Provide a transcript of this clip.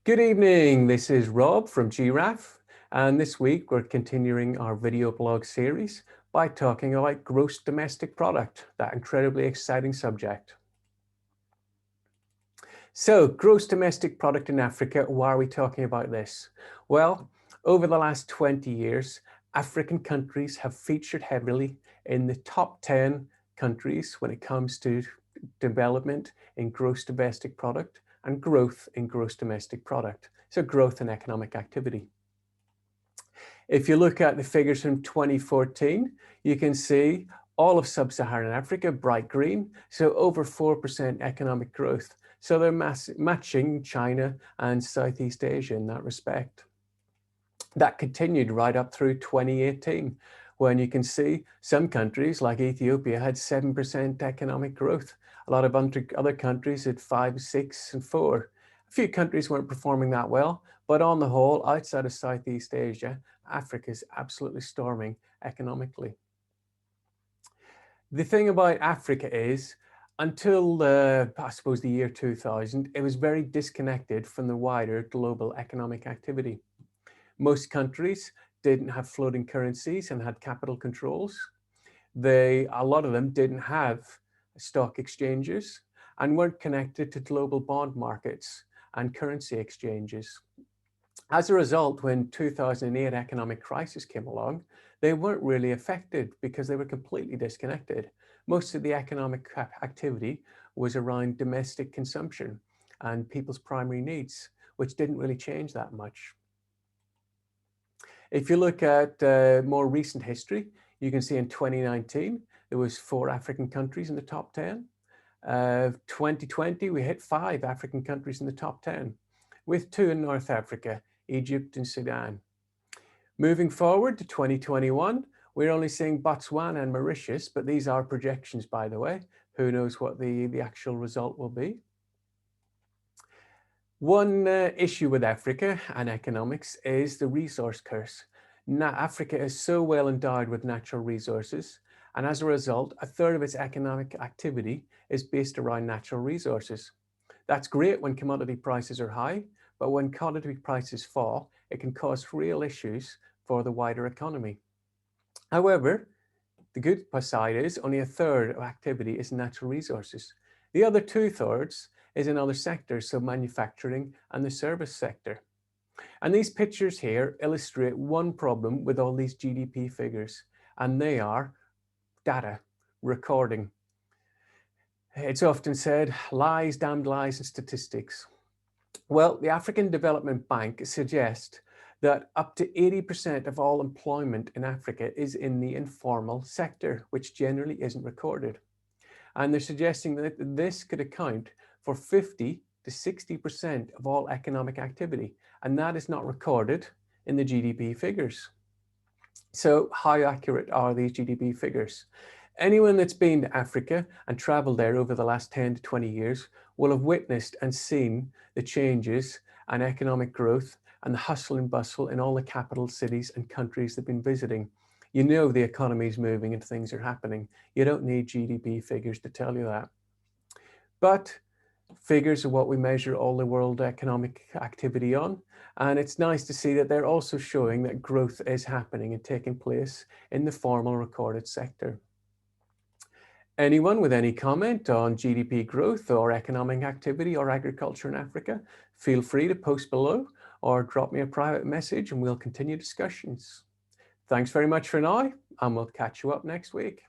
Good evening, this is Rob from GRAF, and this week we're continuing our video blog series by talking about gross domestic product, that incredibly exciting subject. So, gross domestic product in Africa, why are we talking about this? Well, over the last 20 years, African countries have featured heavily in the top 10 countries when it comes to development in gross domestic product and growth in gross domestic product. So growth in economic activity. If you look at the figures from 2014, you can see all of sub-Saharan Africa, bright green, so over 4% economic growth. So they're matching China and Southeast Asia in that respect. That continued right up through 2018, when you can see some countries like Ethiopia had 7% economic growth. A lot of other countries had 5, 6, and 4. A few countries weren't performing that well, but on the whole, outside of Southeast Asia, Africa is absolutely storming economically. The thing about Africa is, until I suppose the year 2000, it was very disconnected from the wider global economic activity. Most countries didn't have floating currencies and had capital controls. A lot of them didn't have stock exchanges and weren't connected to global bond markets and currency exchanges. As a result, when 2008 economic crisis came along, they weren't really affected because they were completely disconnected. Most of the economic activity was around domestic consumption and people's primary needs, which didn't really change that much. If you look at more recent history, you can see in 2019, there was 4 African countries in the top 10. 2020, we hit 5 African countries in the top 10, with 2 in North Africa, Egypt and Sudan. Moving forward to 2021, we're only seeing Botswana and Mauritius, but these are projections, by the way. Who knows what the actual result will be. One issue with Africa and economics is the resource curse. Africa is so well endowed with natural resources, and as a result, a third of its economic activity is based around natural resources. That's great when commodity prices are high, but when commodity prices fall, it can cause real issues for the wider economy. However, the good side is only a third of activity is natural resources. The other 2/3 is in other sectors, so manufacturing and the service sector. And these pictures here illustrate one problem with all these GDP figures, and they are data, recording. It's often said, lies, damned lies, and statistics. Well, the African Development Bank suggests that up to 80% of all employment in Africa is in the informal sector, which generally isn't recorded. And they're suggesting that this could account for 50 to 60% of all economic activity, and that is not recorded in the GDP figures. So how accurate are these GDP figures? Anyone that's been to Africa and traveled there over the last 10 to 20 years will have witnessed and seen the changes and economic growth and the hustle and bustle in all the capital cities and countries they've been visiting. You know the economy is moving and things are happening. You don't need GDP figures to tell you that. But figures are what we measure all the world economic activity on. And it's nice to see that they're also showing that growth is happening and taking place in the formal recorded sector. Anyone with any comment on GDP growth or economic activity or agriculture in Africa, feel free to post below or drop me a private message and we'll continue discussions. Thanks very much for now, and we'll catch you up next week.